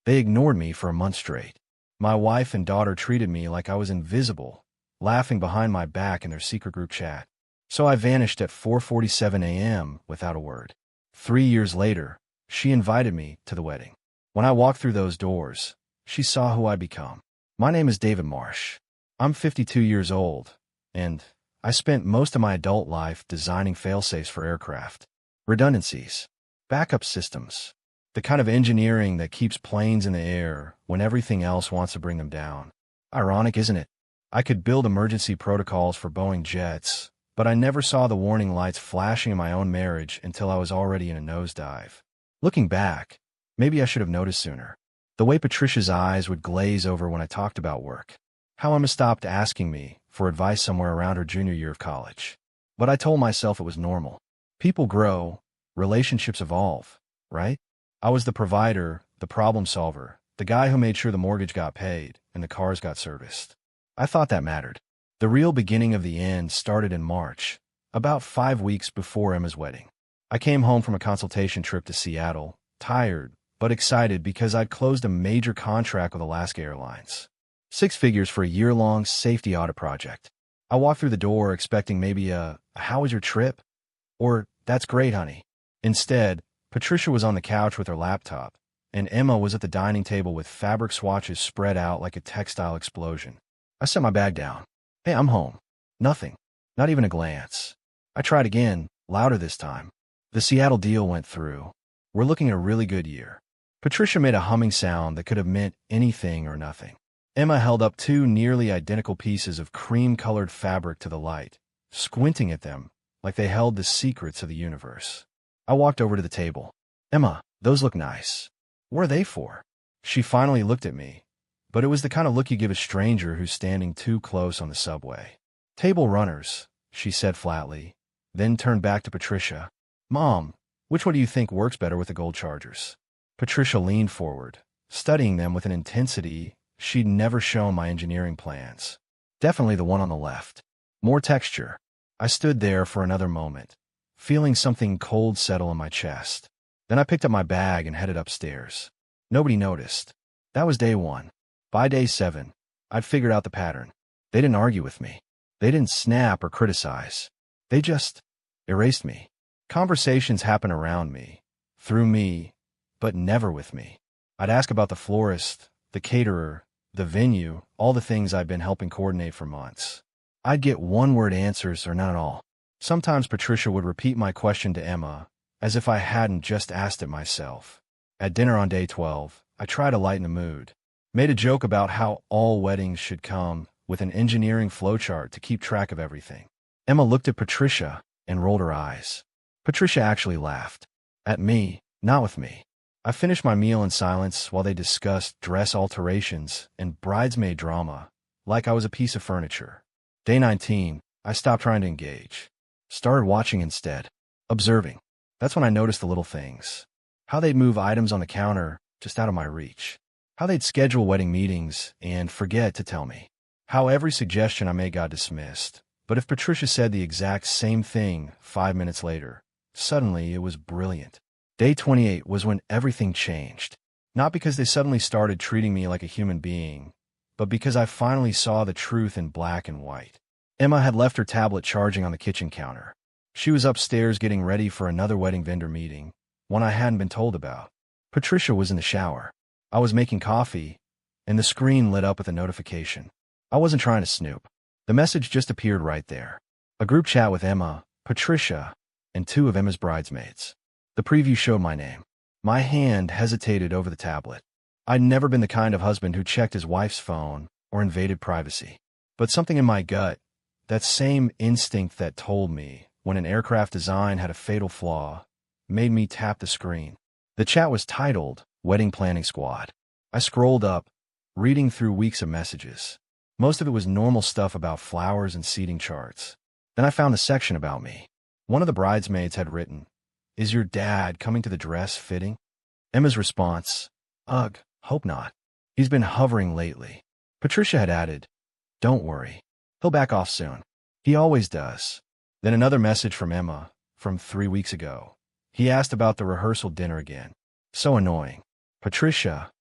They ignored me for a month straight. My wife and daughter treated me like I was invisible, laughing behind my back in their secret group chat. So I vanished at 4:47 a.m. without a word. 3 years later, she invited me to the wedding. When I walked through those doors, she saw who I'd become. My name is David Marsh. I'm 52 years old, and I spent most of my adult life designing failsafes for aircraft. Redundancies, backup systems, the kind of engineering that keeps planes in the air when everything else wants to bring them down. Ironic, isn't it? I could build emergency protocols for Boeing jets, but I never saw the warning lights flashing in my own marriage until I was already in a nosedive. Looking back, maybe I should have noticed sooner. The way Patricia's eyes would glaze over when I talked about work. How Emma stopped asking me for advice somewhere around her junior year of college. But I told myself it was normal. People grow, relationships evolve, right? I was the provider, the problem solver, the guy who made sure the mortgage got paid and the cars got serviced. I thought that mattered. The real beginning of the end started in March, about 5 weeks before Emma's wedding. I came home from a consultation trip to Seattle, tired, but excited because I'd closed a major contract with Alaska Airlines. 6 figures for a year-long safety audit project. I walked through the door expecting maybe a "How was your trip?" or "That's great, honey." Instead, Patricia was on the couch with her laptop, and Emma was at the dining table with fabric swatches spread out like a textile explosion. I set my bag down. "Hey, I'm home." Nothing. Not even a glance. I tried again, louder this time. The Seattle deal went through. We're looking at a really good year. Patricia made a humming sound that could have meant anything or nothing. Emma held up 2 nearly identical pieces of cream-colored fabric to the light, squinting at them like they held the secrets of the universe. I walked over to the table. "Emma, those look nice. What are they for?" She finally looked at me, but it was the kind of look you give a stranger who's standing too close on the subway. "Table runners," she said flatly, then turned back to Patricia. "Mom, which one do you think works better with the gold chargers?" Patricia leaned forward, studying them with an intensity she'd never shown my engineering plans. "Definitely the one on the left. More texture." I stood there for another moment, feeling something cold settle in my chest. Then I picked up my bag and headed upstairs. Nobody noticed. That was day 1. By day 7, I'd figured out the pattern. They didn't argue with me. They didn't snap or criticize. They just erased me. Conversations happened around me, through me, but never with me. I'd ask about the florist, the caterer, the venue, all the things I'd been helping coordinate for months. I'd get one-word answers or none at all. Sometimes Patricia would repeat my question to Emma, as if I hadn't just asked it myself. At dinner on day 12, I tried to lighten the mood. Made a joke about how all weddings should come with an engineering flowchart to keep track of everything. Emma looked at Patricia and rolled her eyes. Patricia actually laughed. At me, not with me. I finished my meal in silence while they discussed dress alterations and bridesmaid drama, like I was a piece of furniture. Day 19, I stopped trying to engage. Started watching instead. Observing. That's when I noticed the little things. How they'd move items on the counter just out of my reach. How they'd schedule wedding meetings and forget to tell me. How every suggestion I made got dismissed. But if Patricia said the exact same thing 5 minutes later, suddenly it was brilliant. Day 28 was when everything changed. Not because they suddenly started treating me like a human being, but because I finally saw the truth in black and white. Emma had left her tablet charging on the kitchen counter. She was upstairs getting ready for another wedding vendor meeting, one I hadn't been told about. Patricia was in the shower. I was making coffee, and the screen lit up with a notification. I wasn't trying to snoop. The message just appeared right there. A group chat with Emma, Patricia, and 2 of Emma's bridesmaids. The preview showed my name. My hand hesitated over the tablet. I'd never been the kind of husband who checked his wife's phone or invaded privacy. But something in my gut, that same instinct that told me when an aircraft design had a fatal flaw, made me tap the screen. The chat was titled Wedding Planning Squad. I scrolled up, reading through weeks of messages. Most of it was normal stuff about flowers and seating charts. Then I found a section about me. One of the bridesmaids had written, "Is your dad coming to the dress fitting?" Emma's response, "Ugh, hope not. He's been hovering lately." Patricia had added, "Don't worry. He'll back off soon. He always does." Then another message from Emma, from 3 weeks ago. He asked about the rehearsal dinner again. So annoying. "Patricia,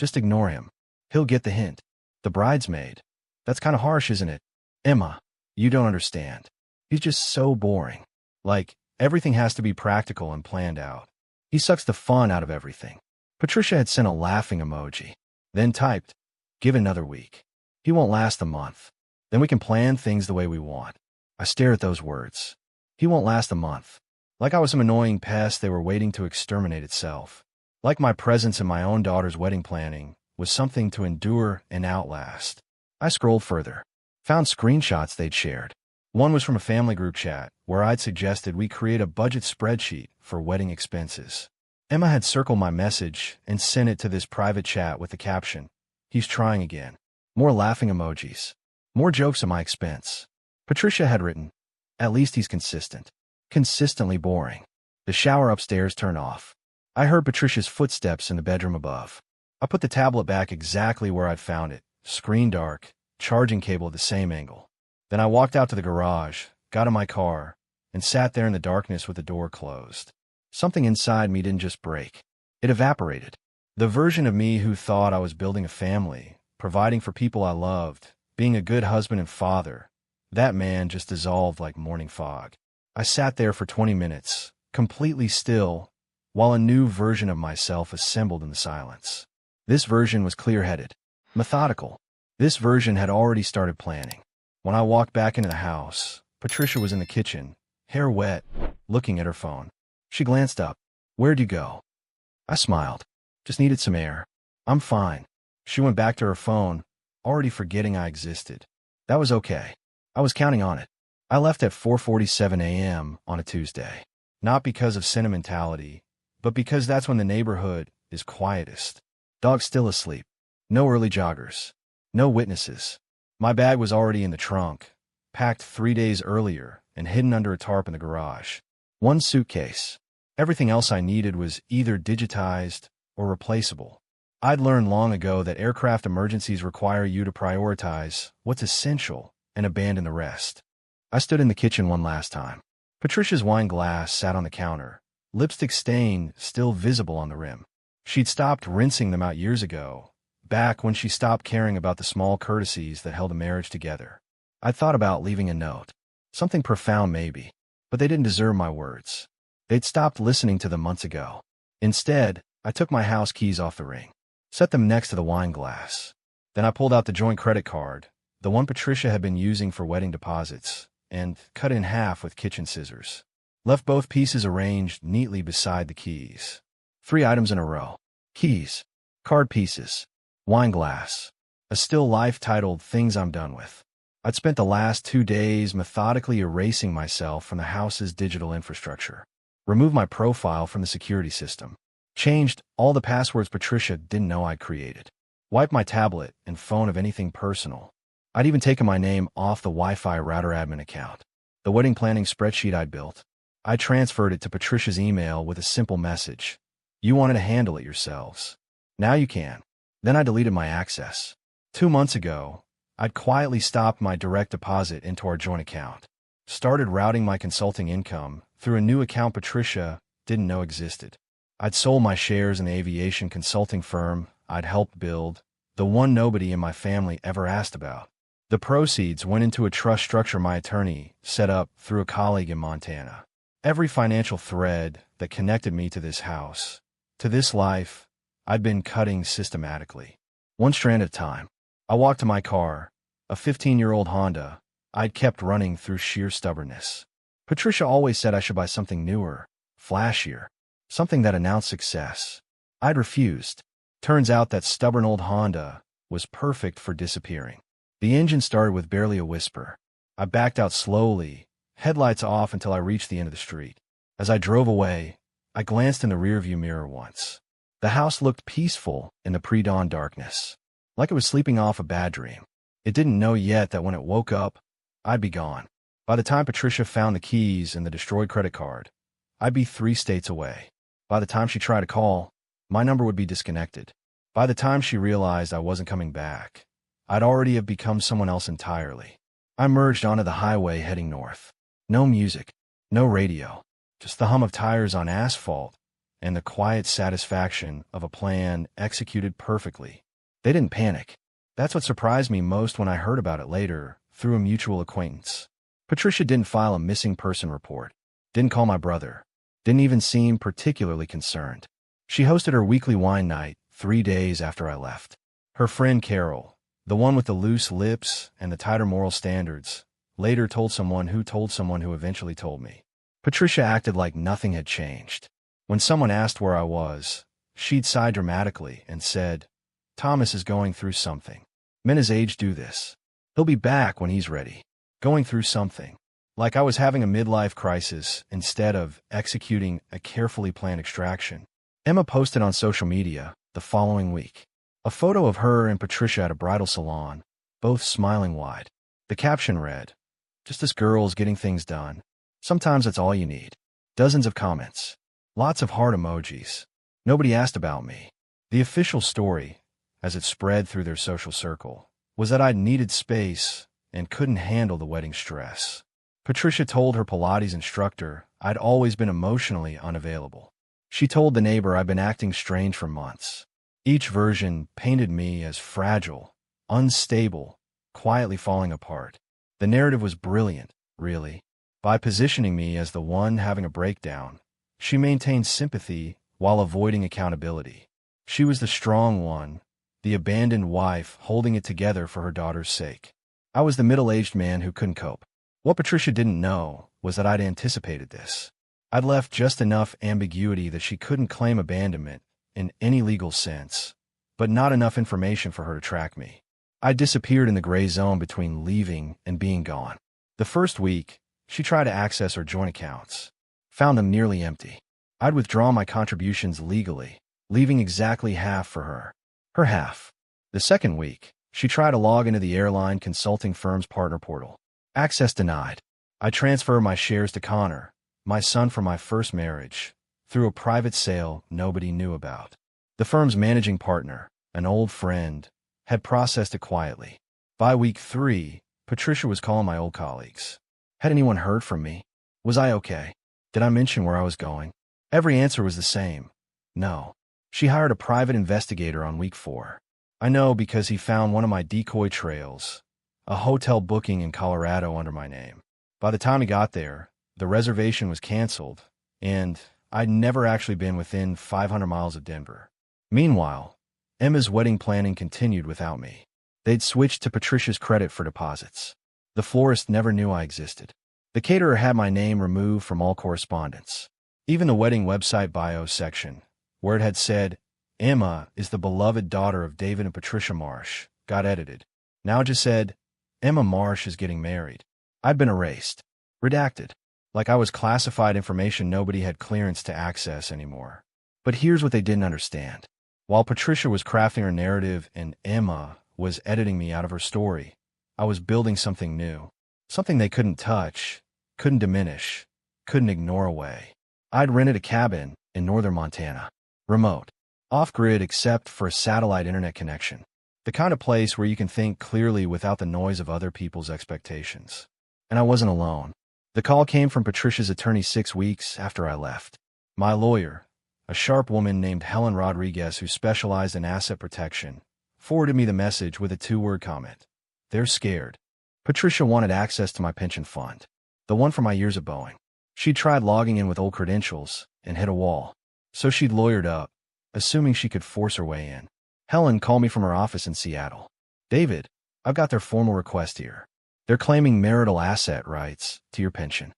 Just ignore him. He'll get the hint. The bridesmaid. That's kind of harsh, isn't it? Emma, you don't understand. He's just so boring. Like, everything has to be practical and planned out. He sucks the fun out of everything. Patricia had sent a laughing emoji, then typed, "Give it another week. He won't last a month. Then we can plan things the way we want." I stare at those words. He won't last a month. Like I was some annoying pest they were waiting to exterminate itself. Like my presence in my own daughter's wedding planning was something to endure and outlast. I scrolled further, found screenshots they'd shared. One was from a family group chat where I'd suggested we create a budget spreadsheet for wedding expenses. Emma had circled my message and sent it to this private chat with the caption, "He's trying again." More laughing emojis. More jokes at my expense. Patricia had written, "At least he's consistent." Consistently boring. The shower upstairs turned off. I heard Patricia's footsteps in the bedroom above. I put the tablet back exactly where I'd found it, screen dark, charging cable at the same angle. Then I walked out to the garage, got in my car, and sat there in the darkness with the door closed. Something inside me didn't just break. It evaporated. The version of me who thought I was building a family, providing for people I loved, being a good husband and father, that man just dissolved like morning fog. I sat there for 20 minutes, completely still, while a new version of myself assembled in the silence. This version was clear-headed, methodical. This version had already started planning. When I walked back into the house, Patricia was in the kitchen, hair wet, looking at her phone. She glanced up. "Where'd you go?" I smiled. "Just needed some air." "I'm fine." She went back to her phone, already forgetting I existed. That was okay. I was counting on it. I left at 4:47 a.m. on a Tuesday. Not because of sentimentality, but because that's when the neighborhood is quietest. Dogs still asleep. No early joggers. No witnesses. My bag was already in the trunk, packed 3 days earlier and hidden under a tarp in the garage. One suitcase. Everything else I needed was either digitized or replaceable. I'd learned long ago that aircraft emergencies require you to prioritize what's essential and abandon the rest. I stood in the kitchen one last time. Patricia's wine glass sat on the counter, lipstick stain still visible on the rim. She'd stopped rinsing them out years ago, back when she stopped caring about the small courtesies that held a marriage together. I'd thought about leaving a note. Something profound maybe, but they didn't deserve my words. They'd stopped listening to them months ago. Instead, I took my house keys off the ring, set them next to the wine glass. Then I pulled out the joint credit card, the one Patricia had been using for wedding deposits, and cut it in half with kitchen scissors. Left both pieces arranged neatly beside the keys. 3 items in a row. Keys, card pieces, wine glass, a still life titled Things I'm Done With. I'd spent the last 2 days methodically erasing myself from the house's digital infrastructure. Removed my profile from the security system. Changed all the passwords Patricia didn't know I'd created. Wiped my tablet and phone of anything personal. I'd even taken my name off the Wi-Fi router admin account. The wedding planning spreadsheet I'd built, I transferred it to Patricia's email with a simple message. "You wanted to handle it yourselves. Now you can." Then I deleted my access. 2 months ago, I'd quietly stopped my direct deposit into our joint account. Started routing my consulting income through a new account Patricia didn't know existed. I'd sold my shares in the aviation consulting firm I'd helped build, the one nobody in my family ever asked about. The proceeds went into a trust structure my attorney set up through a colleague in Montana. Every financial thread that connected me to this house, to this life, I'd been cutting systematically. One strand at a time. I walked to my car, a 15-year-old Honda I'd kept running through sheer stubbornness. Patricia always said I should buy something newer, flashier, something that announced success. I'd refused. Turns out that stubborn old Honda was perfect for disappearing. The engine started with barely a whisper. I backed out slowly, headlights off until I reached the end of the street. As I drove away, I glanced in the rearview mirror once. The house looked peaceful in the pre-dawn darkness, like it was sleeping off a bad dream. It didn't know yet that when it woke up, I'd be gone. By the time Patricia found the keys and the destroyed credit card, I'd be 3 states away. By the time she tried to call, my number would be disconnected. By the time she realized I wasn't coming back, I'd already have become someone else entirely. I merged onto the highway heading north. No music, no radio, just the hum of tires on asphalt and the quiet satisfaction of a plan executed perfectly. They didn't panic. That's what surprised me most when I heard about it later, through a mutual acquaintance. Patricia didn't file a missing person report, didn't call my brother, didn't even seem particularly concerned. She hosted her weekly wine night 3 days after I left. Her friend Carol, the one with the loose lips and the tighter moral standards, later told someone who eventually told me. Patricia acted like nothing had changed. When someone asked where I was, she'd sigh dramatically and said, "Thomas is going through something. Men his age do this. He'll be back when he's ready." Going through something. Like I was having a midlife crisis instead of executing a carefully planned extraction. Emma posted on social media the following week a photo of her and Patricia at a bridal salon, both smiling wide. The caption read, "Just us girls getting things done. Sometimes that's all you need." Dozens of comments. Lots of heart emojis. Nobody asked about me. The official story, as it spread through their social circle, was that I'd needed space and couldn't handle the wedding stress. Patricia told her Pilates instructor I'd always been emotionally unavailable. She told the neighbor I'd been acting strange for months. Each version painted me as fragile, unstable, quietly falling apart. The narrative was brilliant, really. By positioning me as the one having a breakdown, she maintained sympathy while avoiding accountability. She was the strong one, the abandoned wife holding it together for her daughter's sake. I was the middle-aged man who couldn't cope. What Patricia didn't know was that I'd anticipated this. I'd left just enough ambiguity that she couldn't claim abandonment in any legal sense, but not enough information for her to track me. I disappeared in the gray zone between leaving and being gone. The first week, she tried to access her joint accounts. Found them nearly empty. I'd withdrawn my contributions legally, leaving exactly half for her. Her half. The second week, she tried to log into the airline consulting firm's partner portal. Access denied. I transferred my shares to Connor, my son from my first marriage, through a private sale nobody knew about. The firm's managing partner, an old friend, had processed it quietly. By week 3, Patricia was calling my old colleagues. Had anyone heard from me? Was I okay? Did I mention where I was going? Every answer was the same. No. She hired a private investigator on week 4. I know because he found one of my decoy trails, a hotel booking in Colorado under my name. By the time he got there, the reservation was canceled, and I'd never actually been within 500 miles of Denver. Meanwhile, Emma's wedding planning continued without me. They'd switched to Patricia's credit for deposits. The florist never knew I existed. The caterer had my name removed from all correspondence. Even the wedding website bio section, where it had said, "Emma is the beloved daughter of David and Patricia Marsh," got edited. Now it just said, "Emma Marsh is getting married." I'd been erased. Redacted. Like I was classified information nobody had clearance to access anymore. But here's what they didn't understand. While Patricia was crafting her narrative and Emma was editing me out of her story, I was building something new. Something they couldn't touch, couldn't diminish, couldn't ignore away. I'd rented a cabin in northern Montana. Remote. Off-grid except for a satellite internet connection. The kind of place where you can think clearly without the noise of other people's expectations. And I wasn't alone. The call came from Patricia's attorney 6 weeks after I left. My lawyer, a sharp woman named Helen Rodriguez who specialized in asset protection, forwarded me the message with a 2-word comment. "They're scared." Patricia wanted access to my pension fund, the one from my years of Boeing. She'd tried logging in with old credentials and hit a wall. So she'd lawyered up, assuming she could force her way in. Helen called me from her office in Seattle. "David, I've got their formal request here. They're claiming marital asset rights to your pension."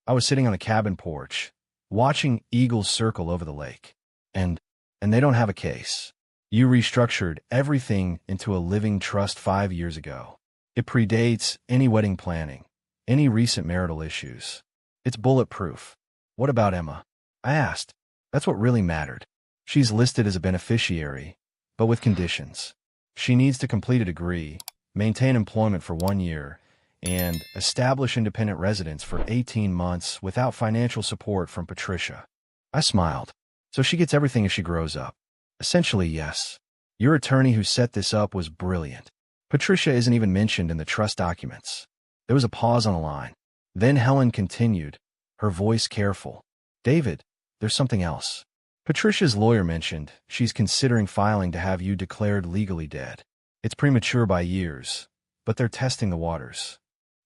I was sitting on the cabin porch, watching eagles circle over the lake. And they don't have a case. You restructured everything into a living trust 5 years ago. It predates any wedding planning, any recent marital issues. It's bulletproof. What about Emma? I asked. That's what really mattered. She's listed as a beneficiary, but with conditions. She needs to complete a degree, maintain employment for 1 year, and establish independent residence for 18 months without financial support from Patricia. I smiled. So she gets everything as she grows up. Essentially, yes. Your attorney who set this up was brilliant. Patricia isn't even mentioned in the trust documents. There was a pause on the line. Then Helen continued, her voice careful. "David, there's something else. Patricia's lawyer mentioned she's considering filing to have you declared legally dead. It's premature by years, but they're testing the waters.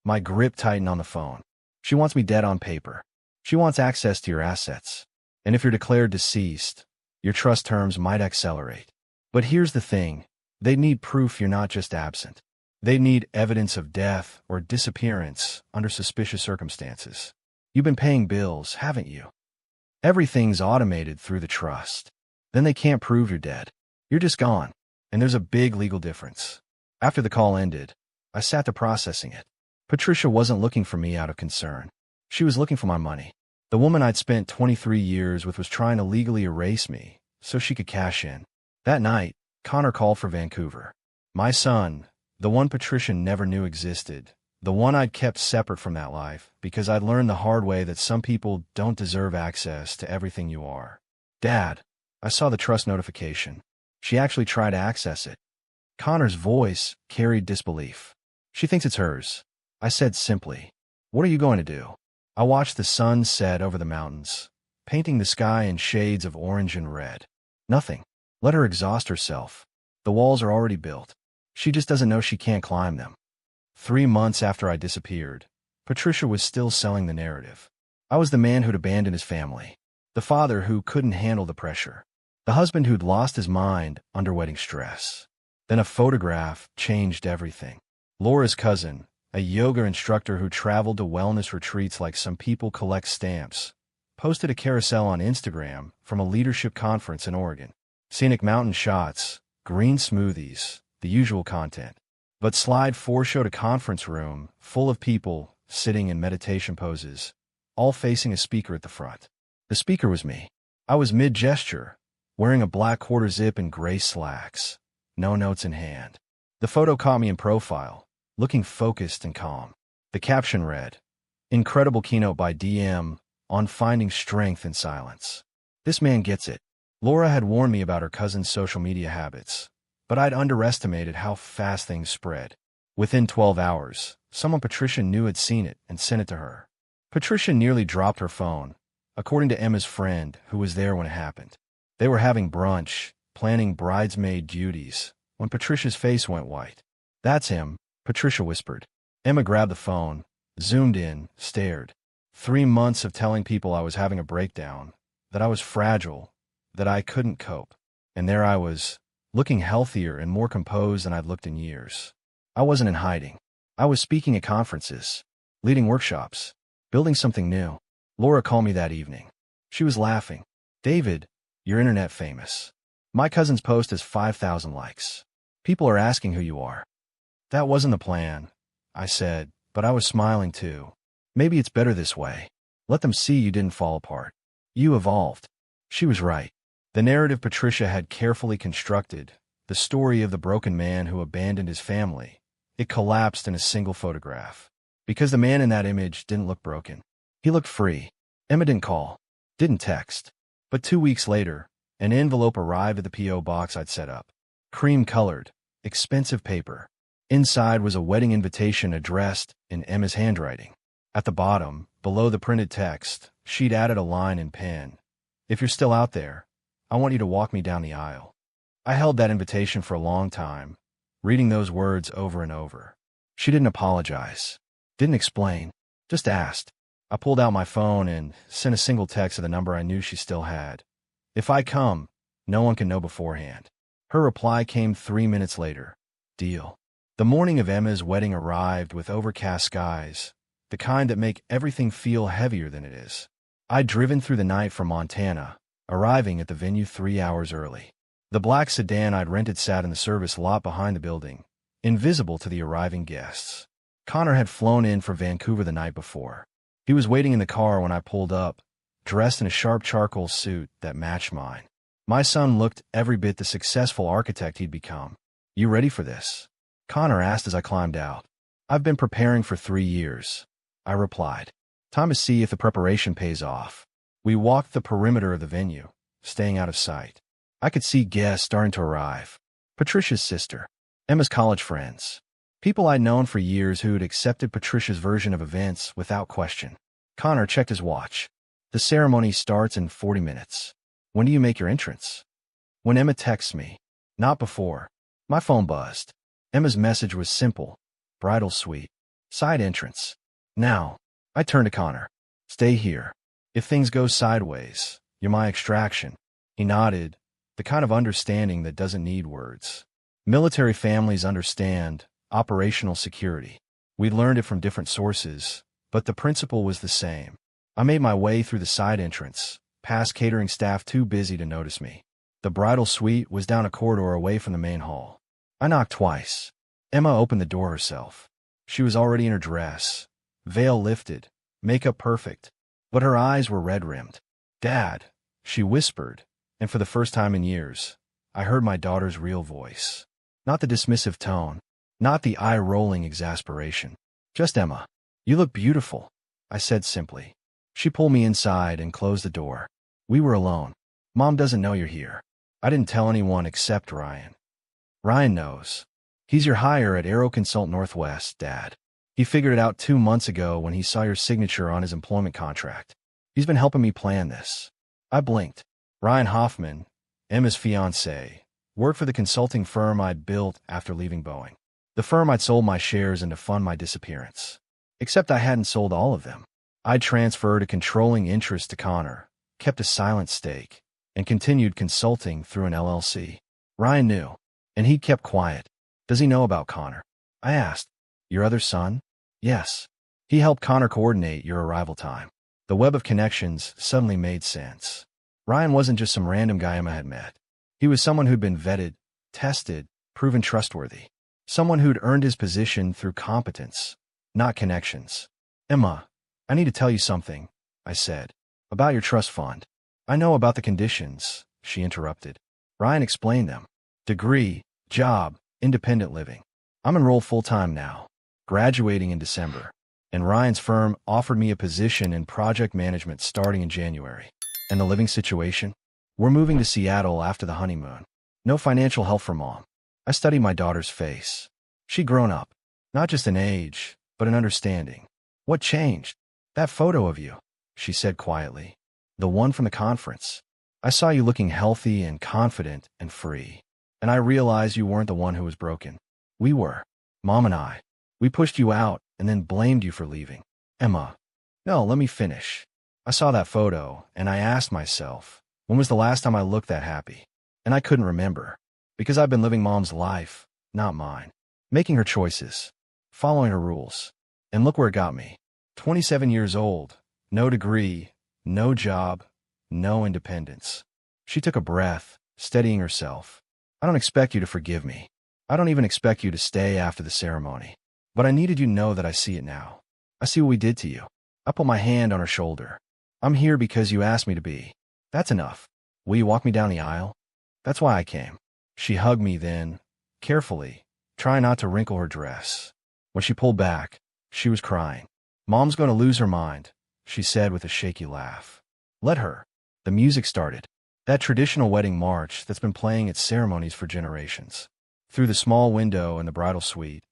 My grip tightened on the phone. She wants me dead on paper. She wants access to your assets. And if you're declared deceased, your trust terms might accelerate. But here's the thing. They need proof you're not just absent. They need evidence of death or disappearance under suspicious circumstances. You've been paying bills, haven't you? Everything's automated through the trust. Then they can't prove you're dead. You're just gone. And there's a big legal difference. After the call ended, I sat there processing it. Patricia wasn't looking for me out of concern. She was looking for my money. The woman I'd spent 23 years with was trying to legally erase me so she could cash in. That night, Connor called for Vancouver. My son, the one Patricia never knew existed, the one I'd kept separate from that life because I'd learned the hard way that some people don't deserve access to everything you are. Dad, I saw the trust notification. She actually tried to access it. Connor's voice carried disbelief. She thinks it's hers. I said simply, "What are you going to do?" I watched the sun set over the mountains, painting the sky in shades of orange and red. Nothing. Let her exhaust herself. The walls are already built. She just doesn't know she can't climb them. 3 months after I disappeared, Patricia was still selling the narrative. I was the man who'd abandoned his family, the father who couldn't handle the pressure, the husband who'd lost his mind under wedding stress. Then a photograph changed everything. Laura's cousin, a yoga instructor who traveled to wellness retreats like some people collect stamps, posted a carousel on Instagram from a leadership conference in Oregon. Scenic mountain shots, green smoothies, the usual content. But slide 4 showed a conference room full of people sitting in meditation poses, all facing a speaker at the front. The speaker was me. I was mid-gesture, wearing a black quarter zip and gray slacks, no notes in hand. The photo caught me in profile, looking focused and calm. The caption read, "Incredible keynote by DM on finding strength in silence." This man gets it. Laura had warned me about her cousin's social media habits, but I'd underestimated how fast things spread. Within 12 hours, someone Patricia knew had seen it and sent it to her. Patricia nearly dropped her phone, according to Emma's friend who was there when it happened. They were having brunch, planning bridesmaid duties, when Patricia's face went white. "That's him," Patricia whispered. Emma grabbed the phone, zoomed in, stared. 3 months of telling people I was having a breakdown, that I was fragile, that I couldn't cope. And there I was, looking healthier and more composed than I'd looked in years. I wasn't in hiding. I was speaking at conferences, leading workshops, building something new. Laura called me that evening. She was laughing. "David, you're internet famous. My cousin's post has 5,000 likes. People are asking who you are." "That wasn't the plan," I said, but I was smiling too. "Maybe it's better this way. Let them see you didn't fall apart. You evolved." She was right. The narrative Patricia had carefully constructed, the story of the broken man who abandoned his family, it collapsed in a single photograph. Because the man in that image didn't look broken. He looked free. Emma didn't call, didn't text. But 2 weeks later, an envelope arrived at the P.O. box I'd set up. Cream-colored, expensive paper. Inside was a wedding invitation addressed in Emma's handwriting. At the bottom, below the printed text, she'd added a line in pen. "If you're still out there, I want you to walk me down the aisle." I held that invitation for a long time, reading those words over and over. She didn't apologize, didn't explain, just asked. I pulled out my phone and sent a single text to the number I knew she still had. "If I come, no one can know beforehand." Her reply came 3 minutes later. "Deal." The morning of Emma's wedding arrived with overcast skies, the kind that make everything feel heavier than it is. I'd driven through the night from Montana, arriving at the venue 3 hours early. The black sedan I'd rented sat in the service lot behind the building, invisible to the arriving guests. Connor had flown in from Vancouver the night before. He was waiting in the car when I pulled up, dressed in a sharp charcoal suit that matched mine. My son looked every bit the successful architect he'd become. "You ready for this?" Connor asked as I climbed out. "I've been preparing for 3 years," I replied. "Time to see if the preparation pays off." We walked the perimeter of the venue, staying out of sight. I could see guests starting to arrive. Patricia's sister, Emma's college friends, people I'd known for years who'd accepted Patricia's version of events without question. Connor checked his watch. "The ceremony starts in 40 minutes. When do you make your entrance? When Emma texts me. Not before. My phone buzzed. Emma's message was simple. Bridal suite. Side entrance. Now. I turned to Connor. Stay here. If things go sideways, you're my extraction. He nodded, the kind of understanding that doesn't need words. Military families understand operational security. We learned it from different sources, but the principle was the same. I made my way through the side entrance, past catering staff too busy to notice me. The bridal suite was down a corridor away from the main hall. I knocked twice. Emma opened the door herself. She was already in her dress, veil lifted, makeup perfect, but her eyes were red-rimmed. "Dad," she whispered, and for the first time in years, I heard my daughter's real voice. Not the dismissive tone, not the eye-rolling exasperation. "Just Emma. You look beautiful," I said simply. She pulled me inside and closed the door. We were alone. "Mom doesn't know you're here." I didn't tell anyone except Ryan. "Ryan knows. He's your hire at Aero Consult Northwest, Dad. He figured it out 2 months ago when he saw your signature on his employment contract. He's been helping me plan this." I blinked. Ryan Hoffman, Emma's fiancé, worked for the consulting firm I'd built after leaving Boeing. The firm I'd sold my shares in to fund my disappearance. Except I hadn't sold all of them. I'd transferred a controlling interest to Connor, kept a silent stake, and continued consulting through an LLC. Ryan knew, and he'd kept quiet. "Does he know about Connor?" I asked. "Your other son?" "Yes. He helped Connor coordinate your arrival time." The web of connections suddenly made sense. Ryan wasn't just some random guy Emma had met. He was someone who'd been vetted, tested, proven trustworthy. Someone who'd earned his position through competence, not connections. "Emma, I need to tell you something," I said. "About your trust fund." "I know about the conditions," she interrupted. Ryan explained them. "Degree, job, independent living. I'm enrolled full-time now, graduating in December. And Ryan's firm offered me a position in project management starting in January. And the living situation? We're moving to Seattle after the honeymoon. No financial help from Mom." I studied my daughter's face. She'd grown up, not just in age, but in understanding. "What changed?" "That photo of you," she said quietly. "The one from the conference. I saw you looking healthy and confident and free. And I realized you weren't the one who was broken. We were. Mom and I. We pushed you out and then blamed you for leaving." "Emma." "No, let me finish. I saw that photo, and I asked myself, when was the last time I looked that happy? And I couldn't remember. Because I've been living Mom's life, not mine. Making her choices. Following her rules. And look where it got me. 27 years old. No degree. No job. No independence." She took a breath, steadying herself. "I don't expect you to forgive me. I don't even expect you to stay after the ceremony. But I needed you to know that I see it now. I see what we did to you." I put my hand on her shoulder. "I'm here because you asked me to be. That's enough. Will you walk me down the aisle?" "That's why I came." She hugged me then, carefully, trying not to wrinkle her dress. When she pulled back, she was crying. "Mom's going to lose her mind," she said with a shaky laugh. "Let her." The music started. That traditional wedding march that's been playing at ceremonies for generations. Through the small window in the bridal suite,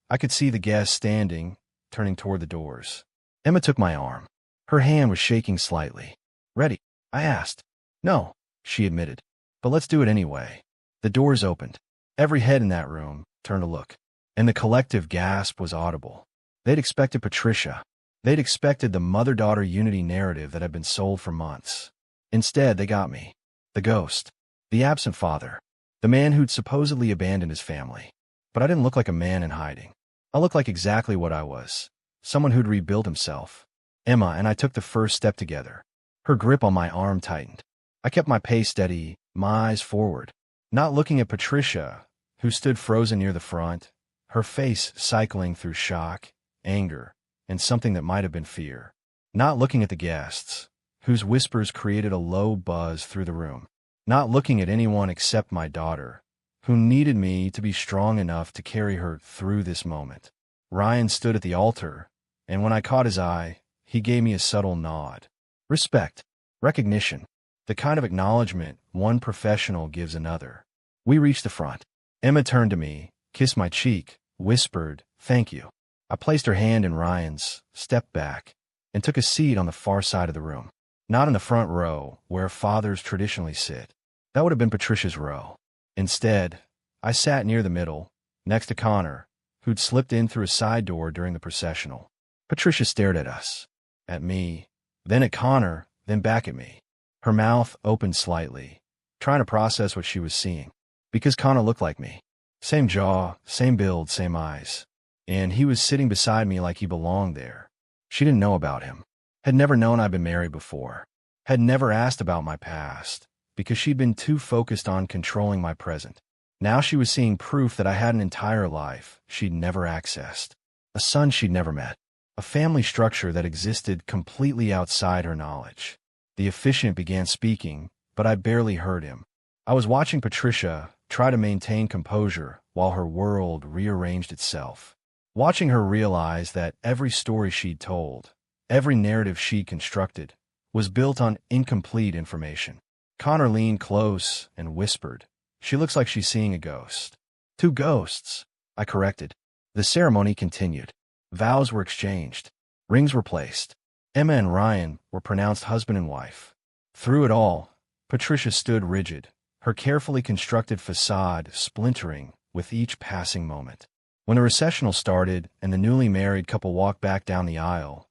I could see the guests standing, turning toward the doors. Emma took my arm. Her hand was shaking slightly. "Ready?" I asked. "No," she admitted. "But let's do it anyway." The doors opened. Every head in that room turned to look. And the collective gasp was audible. They'd expected Patricia. They'd expected the mother-daughter unity narrative that had been sold for months. Instead, they got me. The ghost. The absent father. The man who'd supposedly abandoned his family. But I didn't look like a man in hiding. I looked like exactly what I was. Someone who'd rebuilt himself. Emma and I took the first step together. Her grip on my arm tightened. I kept my pace steady, my eyes forward. Not looking at Patricia, who stood frozen near the front, her face cycling through shock, anger, and something that might have been fear. Not looking at the guests, whose whispers created a low buzz through the room. Not looking at anyone except my daughter, who needed me to be strong enough to carry her through this moment. Ryan stood at the altar, and when I caught his eye, he gave me a subtle nod. Respect. Recognition. The kind of acknowledgement one professional gives another. We reached the front. Emma turned to me, kissed my cheek, whispered, "Thank you." I placed her hand in Ryan's, stepped back, and took a seat on the far side of the room. Not in the front row, where fathers traditionally sit. That would have been Patricia's row. Instead, I sat near the middle, next to Connor, who'd slipped in through a side door during the processional. Patricia stared at us, at me, then at Connor, then back at me. Her mouth opened slightly, trying to process what she was seeing. Because Connor looked like me. Same jaw, same build, same eyes. And he was sitting beside me like he belonged there. She didn't know about him. Had never known I'd been married before. Had never asked about my past, because she'd been too focused on controlling my present. Now she was seeing proof that I had an entire life she'd never accessed. A son she'd never met. A family structure that existed completely outside her knowledge. The officiant began speaking, but I barely heard him. I was watching Patricia try to maintain composure while her world rearranged itself. Watching her realize that every story she'd told, every narrative she'd constructed, was built on incomplete information. Connor leaned close and whispered, "She looks like she's seeing a ghost." "Two ghosts," I corrected. The ceremony continued. Vows were exchanged. Rings were placed. Emma and Ryan were pronounced husband and wife. Through it all, Patricia stood rigid, her carefully constructed facade splintering with each passing moment. When the recessional started and the newly married couple walked back down the aisle,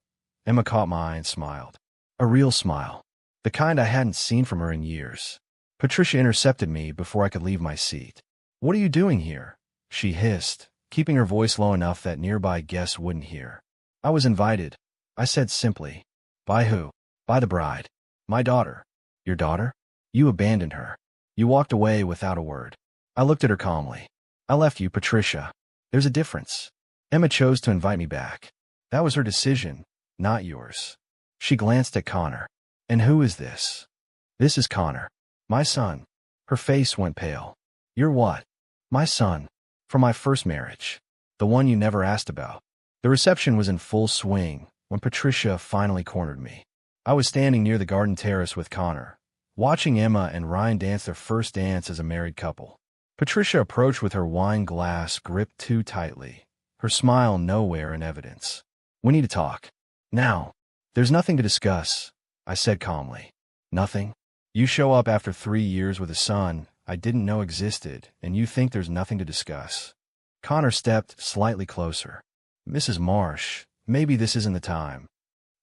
Emma caught my eye and smiled. A real smile. The kind I hadn't seen from her in years. Patricia intercepted me before I could leave my seat. "What are you doing here?" she hissed, keeping her voice low enough that nearby guests wouldn't hear. "I was invited," I said simply. "By who?" "By the bride. My daughter." "Your daughter? You abandoned her. You walked away without a word." I looked at her calmly. "I left you, Patricia. There's a difference. Emma chose to invite me back. That was her decision, not yours." She glanced at Connor. "And who is this?" "This is Connor. My son." Her face went pale. "You're what?" "My son. From my first marriage. The one you never asked about." The reception was in full swing when Patricia finally cornered me. I was standing near the garden terrace with Connor, watching Emma and Ryan dance their first dance as a married couple. Patricia approached with her wine glass gripped too tightly, her smile nowhere in evidence. "We need to talk. Now." "There's nothing to discuss," I said calmly. "Nothing? You show up after 3 years with a son I didn't know existed, and you think there's nothing to discuss?" Connor stepped slightly closer. "Mrs. Marsh, maybe this isn't the time."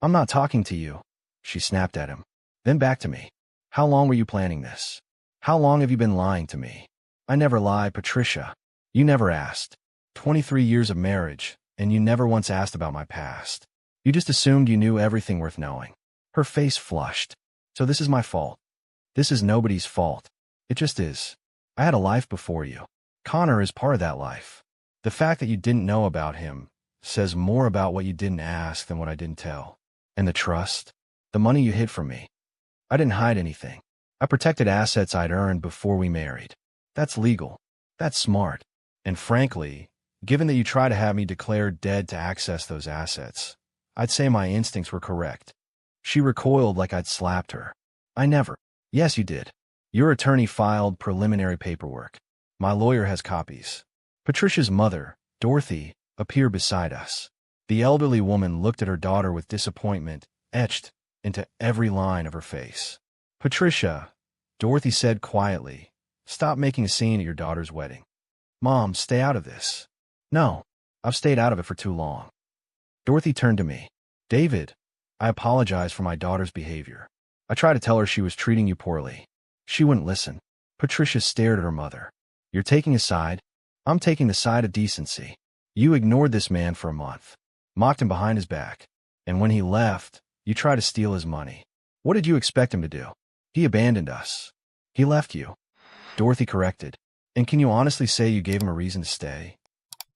"I'm not talking to you," she snapped at him. Then back to me. "How long were you planning this? How long have you been lying to me?" "I never lied, Patricia. You never asked. 23 years of marriage, and you never once asked about my past. You just assumed you knew everything worth knowing." Her face flushed. "So this is my fault." "This is nobody's fault. It just is. I had a life before you. Connor is part of that life. The fact that you didn't know about him says more about what you didn't ask than what I didn't tell. And the trust? The money you hid from me. I didn't hide anything. I protected assets I'd earned before we married. That's legal. That's smart. And frankly, given that you try to have me declared dead to access those assets, I'd say my instincts were correct." She recoiled like I'd slapped her. "I never." "Yes, you did. Your attorney filed preliminary paperwork. My lawyer has copies." Patricia's mother, Dorothy, appeared beside us. The elderly woman looked at her daughter with disappointment etched into every line of her face. "Patricia," Dorothy said quietly, "stop making a scene at your daughter's wedding." "Mom, stay out of this." "No, I've stayed out of it for too long." Dorothy turned to me. "David, I apologize for my daughter's behavior. I tried to tell her she was treating you poorly. She wouldn't listen." Patricia stared at her mother. "You're taking a side? I'm taking the side of decency. You ignored this man for a month, mocked him behind his back, and when he left, you tried to steal his money. What did you expect him to do? He abandoned us. He left you." Dorothy corrected. "And can you honestly say you gave him a reason to stay?"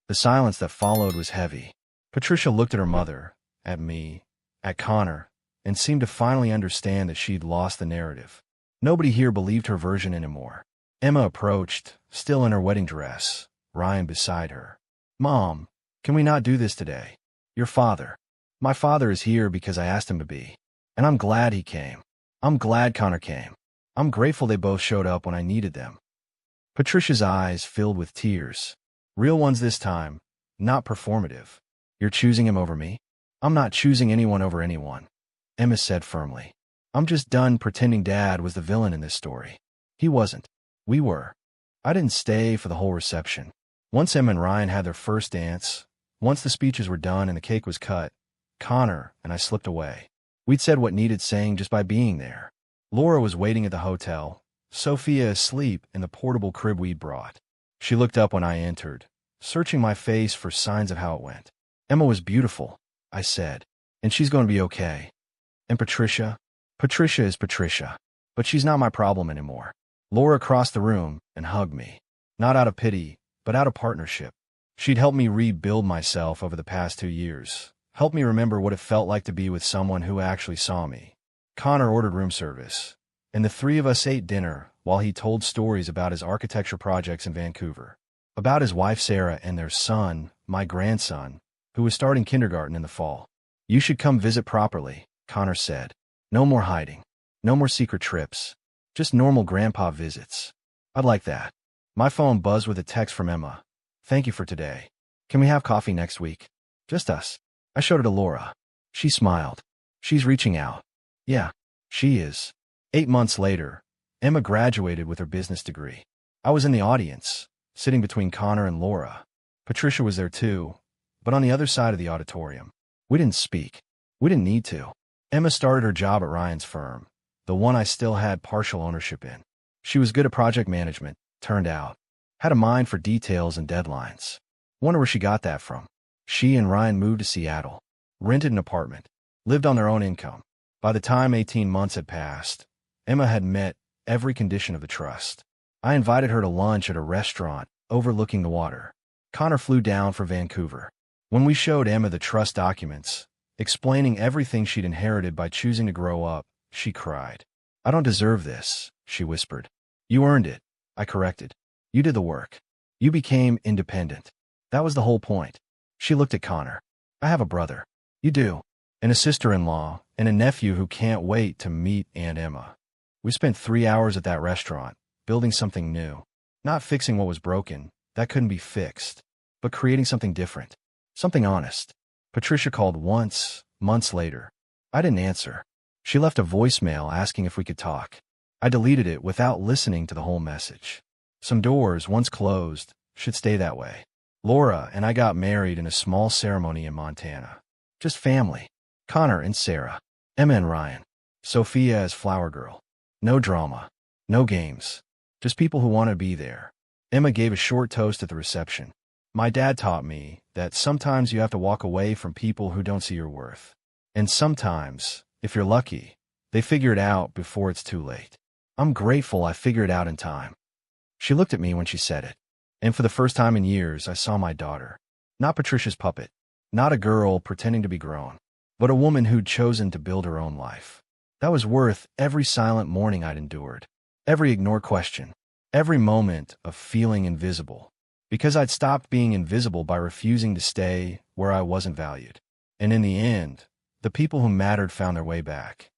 The silence that followed was heavy. Patricia looked at her mother, at me, at Connor, and seemed to finally understand that she'd lost the narrative. Nobody here believed her version anymore. Emma approached, still in her wedding dress, Ryan beside her. "Mom, can we not do this today? Your father." "My father is here because I asked him to be. And I'm glad he came. I'm glad Connor came. I'm grateful they both showed up when I needed them." Patricia's eyes filled with tears. Real ones this time, not performative. "You're choosing him over me?" "I'm not choosing anyone over anyone," Emma said firmly. I'm just done pretending Dad was the villain in this story. He wasn't. We were. I didn't stay for the whole reception. Once Emma and Ryan had their first dance, once the speeches were done and the cake was cut, Connor and I slipped away. We'd said what needed saying just by being there. Laura was waiting at the hotel, Sophia asleep in the portable crib we'd brought. She looked up when I entered, searching my face for signs of how it went. Emma was beautiful, I said, and she's going to be okay. And Patricia? Patricia is Patricia, but she's not my problem anymore. Laura crossed the room and hugged me, not out of pity, but out of partnership. She'd helped me rebuild myself over the past 2 years, helped me remember what it felt like to be with someone who actually saw me. Connor ordered room service, and the three of us ate dinner while he told stories about his architecture projects in Vancouver, about his wife Sarah and their son, my grandson, who was starting kindergarten in the fall. You should come visit properly, Connor said. No more hiding. No more secret trips. Just normal grandpa visits. I'd like that. My phone buzzed with a text from Emma. Thank you for today. Can we have coffee next week? Just us. I showed it to Laura. She smiled. She's reaching out. Yeah, she is. 8 months later, Emma graduated with her business degree. I was in the audience, sitting between Connor and Laura. Patricia was there too, but on the other side of the auditorium. We didn't speak. We didn't need to. Emma started her job at Ryan's firm, the one I still had partial ownership in. She was good at project management, turned out. Had a mind for details and deadlines. Wonder where she got that from. She and Ryan moved to Seattle, rented an apartment, lived on their own income. By the time 18 months had passed, Emma had met every condition of the trust. I invited her to lunch at a restaurant overlooking the water. Connor flew down from Vancouver. When we showed Emma the trust documents, explaining everything she'd inherited by choosing to grow up, she cried. I don't deserve this, she whispered. You earned it, I corrected. You did the work. You became independent. That was the whole point. She looked at Connor. I have a brother. You do. And a sister-in-law, and a nephew who can't wait to meet Aunt Emma. We spent 3 hours at that restaurant, building something new. Not fixing what was broken, that couldn't be fixed, but creating something different. Something honest. Patricia called once, months later. I didn't answer. She left a voicemail asking if we could talk. I deleted it without listening to the whole message. Some doors, once closed, should stay that way. Laura and I got married in a small ceremony in Montana. Just family. Connor and Sarah. Emma and Ryan. Sophia as flower girl. No drama. No games. Just people who want to be there. Emma gave a short toast at the reception. My dad taught me that sometimes you have to walk away from people who don't see your worth. And sometimes, if you're lucky, they figure it out before it's too late. I'm grateful I figured it out in time. She looked at me when she said it. And for the first time in years, I saw my daughter. Not Patricia's puppet. Not a girl pretending to be grown. But a woman who'd chosen to build her own life. That was worth every silent morning I'd endured. Every ignored question. Every moment of feeling invisible. Because I'd stopped being invisible by refusing to stay where I wasn't valued. And in the end, the people who mattered found their way back.